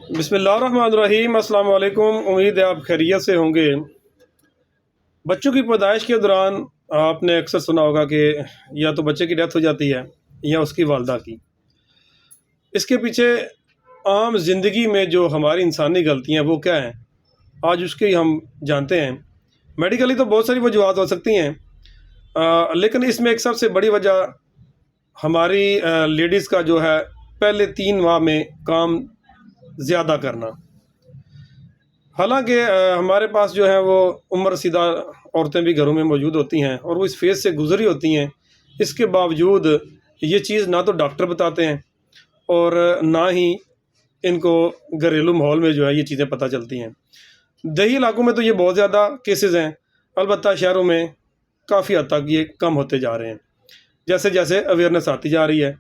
بسم اللہ الرحمن الرحیم۔ السلام علیکم، امید ہے آپ خیریت سے ہوں گے۔ بچوں کی پیدائش کے دوران آپ نے اکثر سنا ہوگا کہ یا تو بچے کی ڈیتھ ہو جاتی ہے یا اس کی والدہ کی۔ اس کے پیچھے عام زندگی میں جو ہماری انسانی غلطیاں وہ کیا ہیں، آج اس کی ہم جانتے ہیں۔ میڈیکلی تو بہت ساری وجوہات ہو سکتی ہیں، لیکن اس میں ایک سب سے بڑی وجہ ہماری لیڈیز کا جو ہے پہلے 3 ماہ میں کام زیادہ کرنا۔ حالانکہ ہمارے پاس جو ہے وہ عمر رسیدہ عورتیں بھی گھروں میں موجود ہوتی ہیں اور وہ اس فیز سے گزری ہوتی ہیں، اس کے باوجود یہ چیز نہ تو ڈاکٹر بتاتے ہیں اور نہ ہی ان کو گھریلو ماحول میں جو ہے یہ چیزیں پتہ چلتی ہیں۔ دیہی علاقوں میں تو یہ بہت زیادہ کیسز ہیں، البتہ شہروں میں کافی حد تک یہ کم ہوتے جا رہے ہیں جیسے جیسے اویئرنیس آتی جا رہی ہے۔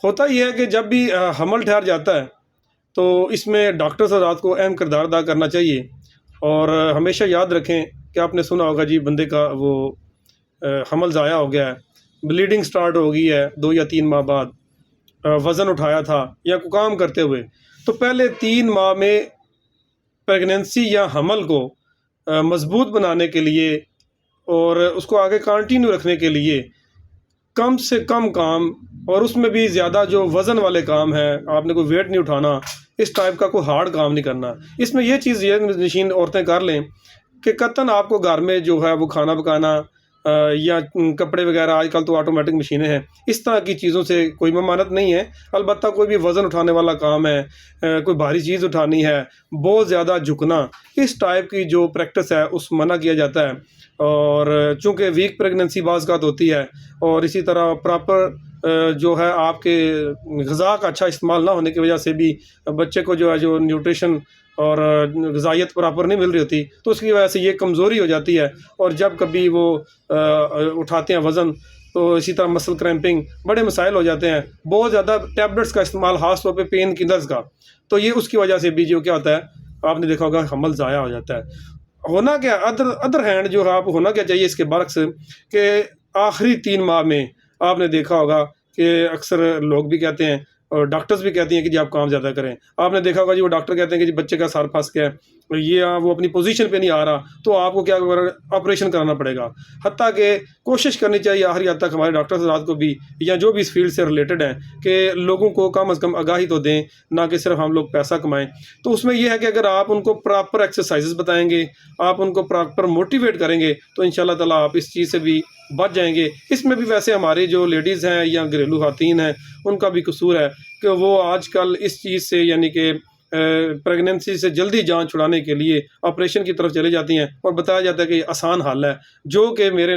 ہوتا یہ ہے کہ جب بھی حمل ٹھہر جاتا ہے تو اس میں ڈاکٹر حضرات کو اہم کردار ادا کرنا چاہیے، اور ہمیشہ یاد رکھیں کہ آپ نے سنا ہوگا جی بندے کا وہ حمل ضائع ہو گیا ہے، بلیڈنگ سٹارٹ ہو گئی ہے 2 یا 3 ماہ بعد، وزن اٹھایا تھا یا کوئی کام کرتے ہوئے، تو پہلے 3 ماہ میں پریگننسی یا حمل کو مضبوط بنانے کے لیے اور اس کو آگے کنٹینیو رکھنے کے لیے کم سے کم کام، اور اس میں بھی زیادہ جو وزن والے کام ہیں، آپ نے کوئی ویٹ نہیں اٹھانا، اس ٹائپ کا کوئی ہارڈ کام نہیں کرنا۔ اس میں یہ چیز یہ نشین عورتیں کر لیں کہ قطعاً آپ کو گھر میں جو ہے وہ کھانا پکانا یا کپڑے وغیرہ، آج کل تو آٹومیٹک مشینیں ہیں، اس طرح کی چیزوں سے کوئی ممانعت نہیں ہے۔ البتہ کوئی بھی وزن اٹھانے والا کام ہے، کوئی بھاری چیز اٹھانی ہے، بہت زیادہ جھکنا، اس ٹائپ کی جو پریکٹس ہے اس منع کیا جاتا ہے۔ اور چونکہ ویک پریگننسی بعض اوقات ہوتی ہے، اور اسی طرح پراپر جو ہے آپ کے غذا کا اچھا استعمال نہ ہونے کی وجہ سے بھی بچے کو جو ہے جو نیوٹریشن اور غذائیت پراپر نہیں مل رہی ہوتی، تو اس کی وجہ سے یہ کمزوری ہو جاتی ہے، اور جب کبھی وہ اٹھاتے ہیں وزن تو اسی طرح مسل کریمپنگ، بڑے مسائل ہو جاتے ہیں۔ بہت زیادہ ٹیبلٹس کا استعمال، خاص طور پہ پین کلرز کا، تو یہ اس کی وجہ سے بھی جو کیا ہوتا ہے، آپ نے دیکھا ہوگا حمل ضائع ہو جاتا ہے۔ ہونا کیا ادر ہینڈ جو ہے آپ ہونا کیا چاہیے اس کے برعکس، کہ آخری 3 ماہ میں آپ نے دیکھا ہوگا کہ اکثر لوگ بھی کہتے ہیں اور ڈاکٹرز بھی کہتی ہیں کہ جی آپ کام زیادہ کریں۔ آپ نے دیکھا ہوگا جی وہ ڈاکٹر کہتے ہیں کہ جی بچے کا سر پھنس گیا ہے، یہ وہ اپنی پوزیشن پہ نہیں آ رہا، تو آپ کو کیا آپریشن کرانا پڑے گا۔ حتیٰ کہ کوشش کرنی چاہیے آخری حد تک ہمارے ڈاکٹر حضرات کو بھی، یا جو بھی اس فیلڈ سے ریلیٹڈ ہیں، کہ لوگوں کو کم از کم آگاہی تو دیں، نہ کہ صرف ہم لوگ پیسہ کمائیں۔ تو اس میں یہ ہے کہ اگر آپ ان کو پراپر ایکسرسائزز بتائیں گے، آپ ان کو پراپر موٹیویٹ کریں گے، تو انشاءاللہ تعالیٰ آپ اس چیز سے بھی بچ جائیں گے۔ اس میں بھی ویسے ہماری جو لیڈیز ہیں یا گھریلو خواتین ہیں، ان کا بھی قصور ہے کہ وہ آج کل اس چیز سے، یعنی کہ پریگننسی سے جلدی جان چھڑانے کے لیے آپریشن کی طرف چلے جاتی ہیں، اور بتایا جاتا ہے کہ یہ آسان حل ہے، جو کہ میرے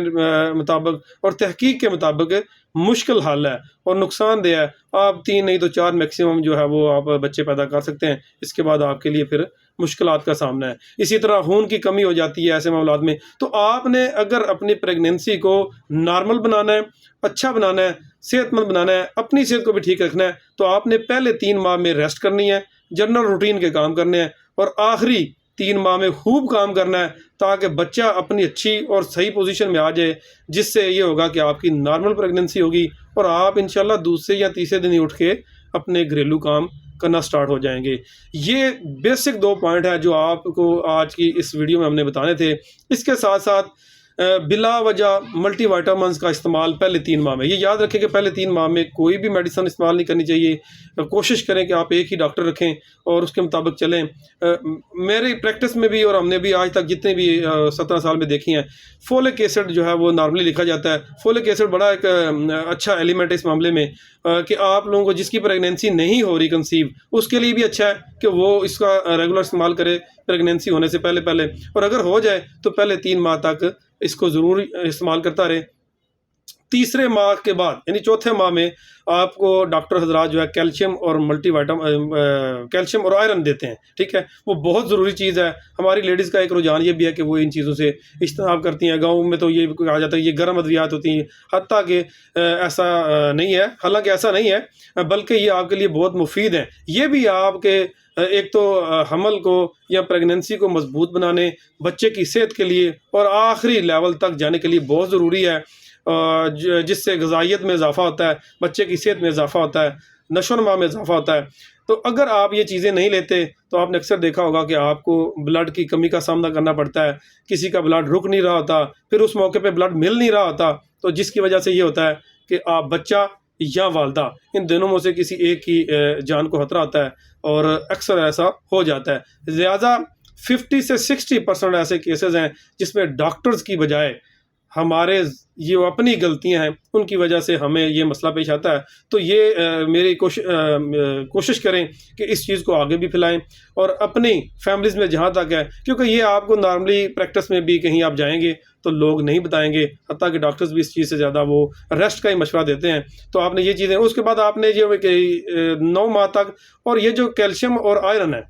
مطابق اور تحقیق کے مطابق مشکل حل ہے اور نقصان دہ ہے۔ آپ 3 نہیں تو 4 میکسیمم جو ہے وہ آپ بچے پیدا کر سکتے ہیں، اس کے بعد آپ کے لیے پھر مشکلات کا سامنا ہے۔ اسی طرح خون کی کمی ہو جاتی ہے ایسے معاملات میں۔ تو آپ نے اگر اپنی پریگننسی کو نارمل بنانا ہے، اچھا بنانا ہے، صحت مند بنانا ہے، اپنی صحت کو بھی ٹھیک رکھنا ہے، تو آپ نے پہلے 3 ماہ میں ریسٹ کرنی ہے، جنرل روٹین کے کام کرنے ہیں، اور آخری 3 ماہ میں خوب کام کرنا ہے، تاکہ بچہ اپنی اچھی اور صحیح پوزیشن میں آ جائے، جس سے یہ ہوگا کہ آپ کی نارمل پریگننسی ہوگی، اور آپ انشاءاللہ دوسرے یا تیسرے دن ہی اٹھ کے اپنے گھریلو کام کرنا سٹارٹ ہو جائیں گے۔ یہ بیسک 2 پوائنٹ ہے جو آپ کو آج کی اس ویڈیو میں ہم نے بتانے تھے۔ اس کے ساتھ ساتھ بلا وجہ ملٹی وائٹامنز کا استعمال پہلے 3 ماہ میں، یہ یاد رکھیں کہ پہلے 3 ماہ میں کوئی بھی میڈیسن استعمال نہیں کرنی چاہیے۔ کوشش کریں کہ آپ ایک ہی ڈاکٹر رکھیں اور اس کے مطابق چلیں۔ میری پریکٹس میں بھی، اور ہم نے بھی آج تک جتنے بھی 17 سال میں دیکھی ہیں، فولک ایسڈ جو ہے وہ نارملی لکھا جاتا ہے۔ فولک ایسڈ بڑا ایک اچھا ایلیمنٹ ہے اس معاملے میں، کہ آپ لوگوں کو جس کی پریگننسی نہیں ہو رہی کنسیو، اس کے لیے بھی اچھا ہے کہ وہ اس کا ریگولر استعمال کرے پریگننسی ہونے سے پہلے، اور اگر ہو جائے تو پہلے 3 ماہ تک اس کو ضرور استعمال کرتا رہے۔ تیسرے ماہ کے بعد یعنی چوتھے ماہ میں آپ کو ڈاکٹر حضرات جو ہے کیلشیم اور ملٹی کیلشیم اور آئرن دیتے ہیں، ٹھیک ہے، وہ بہت ضروری چیز ہے۔ ہماری لیڈیز کا ایک رجحان یہ بھی ہے کہ وہ ان چیزوں سے اجتناب کرتی ہیں۔ گاؤں میں تو یہ کہا جاتا ہے یہ گرم ادویات ہوتی ہیں، حتیٰ کہ ایسا نہیں ہے، حالانکہ ایسا نہیں ہے، بلکہ یہ آپ کے لیے بہت مفید ہیں۔ یہ بھی آپ کے ایک تو حمل کو یا پریگننسی کو مضبوط بنانے، بچے کی صحت کے لیے اور آخری لیول تک جانے کے لیے بہت ضروری ہے، جس سے غذائیت میں اضافہ ہوتا ہے، بچے کی صحت میں اضافہ ہوتا ہے۔ نشو و نما میں اضافہ ہوتا ہے۔ تو اگر آپ یہ چیزیں نہیں لیتے تو آپ نے اکثر دیکھا ہوگا کہ آپ کو بلڈ کی کمی کا سامنا کرنا پڑتا ہے، کسی کا بلڈ رک نہیں رہا ہوتا، پھر اس موقع پہ بلڈ مل نہیں رہا ہوتا، تو جس کی وجہ سے یہ ہوتا ہے کہ آپ بچہ یا والدہ ان دونوں میں سے کسی ایک کی جان کو خطرہ ہوتا ہے، اور اکثر ایسا ہو جاتا ہے۔ لہٰذا 50 سے 60% ایسے کیسز ہیں جس میں ڈاکٹرز کی بجائے ہمارے یہ اپنی غلطیاں ہیں، ان کی وجہ سے ہمیں یہ مسئلہ پیش آتا ہے۔ تو یہ میری کوشش کریں کہ اس چیز کو آگے بھی پھیلائیں، اور اپنی فیملیز میں جہاں تک ہے، کیونکہ یہ آپ کو نارملی پریکٹس میں بھی کہیں آپ جائیں گے تو لوگ نہیں بتائیں گے، حتیٰ کہ ڈاکٹرز بھی اس چیز سے زیادہ وہ ریسٹ کا ہی مشورہ دیتے ہیں۔ تو آپ نے یہ چیزیں، اس کے بعد آپ نے جو 9 ماہ تک، اور یہ جو کیلشیم اور آئرن ہے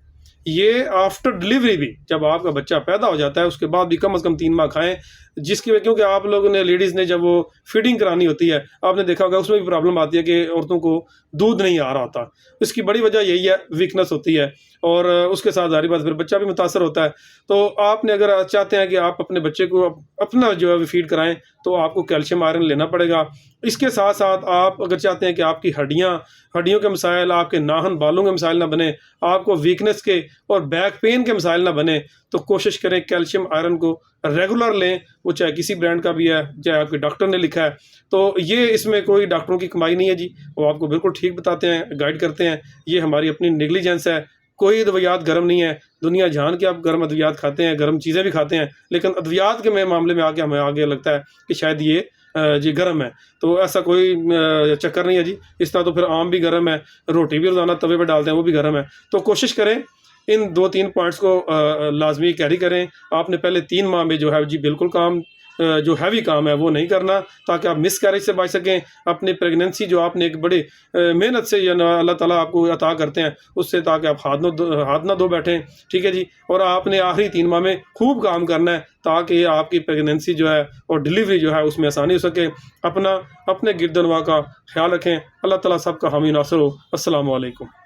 یہ آفٹر ڈلیوری بھی، جب آپ کا بچہ پیدا ہو جاتا ہے اس کے بعد بھی کم از کم 3 ماہ کھائیں، جس کی وجہ، کیونکہ آپ لوگوں نے لیڈیز نے جب وہ فیڈنگ کرانی ہوتی ہے، آپ نے دیکھا ہوگا اس میں بھی پرابلم آتی ہے کہ عورتوں کو دودھ نہیں آ رہا ہوتا۔ اس کی بڑی وجہ یہی ہے، ویکنس ہوتی ہے، اور اس کے ساتھ ظاہری بات پھر بچہ بھی متاثر ہوتا ہے۔ تو آپ نے اگر چاہتے ہیں کہ آپ اپنے بچے کو اپنا جو ہے فیڈ کرائیں تو آپ کو کیلشیم آئرن لینا پڑے گا۔ اس کے ساتھ ساتھ آپ اگر چاہتے ہیں کہ آپ کی ہڈیوں کے مسائل، آپ کے ناخن بالوں کے مسائل نہ بنے، آپ کو ویکنس کے اور بیک پین کے مسائل نہ بنے، تو کوشش کریں کیلشیم آئرن کو ریگولر لیں، وہ چاہے کسی برانڈ کا بھی ہے، چاہے آپ کے ڈاکٹر نے لکھا ہے۔ تو یہ اس میں کوئی ڈاکٹروں کی کمائی نہیں ہے جی، وہ آپ کو بالکل ٹھیک بتاتے ہیں، گائیڈ کرتے ہیں، یہ ہماری اپنی نیگلیجنس ہے۔ کوئی ادویات گرم نہیں ہے، دنیا جہان کے آپ گرم ادویات کھاتے ہیں، گرم چیزیں بھی کھاتے ہیں، لیکن ادویات کے معاملے میں ہمیں آگے لگتا ہے کہ شاید یہ جی گرم ہے، تو ایسا کوئی چکر نہیں ہے جی۔ اس طرح تو پھر آم بھی گرم ہے، روٹی بھی روزانہ توے پہ ڈالتے ہیں وہ بھی گرم ہے۔ تو کوشش کریں ان 2-3 پوائنٹس کو لازمی کیری کریں۔ آپ نے پہلے 3 ماہ میں جو ہے جی بالکل کام جو ہیوی کام ہے وہ نہیں کرنا، تاکہ آپ مس کیریج سے بچ سکیں۔ اپنی پریگننسی جو آپ نے ایک بڑی محنت سے اللہ تعالیٰ آپ کو عطا کرتے ہیں، اس سے تاکہ آپ ہاتھ نہ دھو بیٹھیں، ٹھیک ہے جی۔ اور آپ نے آخری 3 ماہ میں خوب کام کرنا ہے تاکہ آپ کی پریگننسی جو ہے اور ڈلیوری جو ہے اس میں آسانی ہو سکے۔ اپنے گرد و نواح کا خیال رکھیں۔ اللہ تعالیٰ سب کا حامی ناصر ہو۔ السلام علیکم۔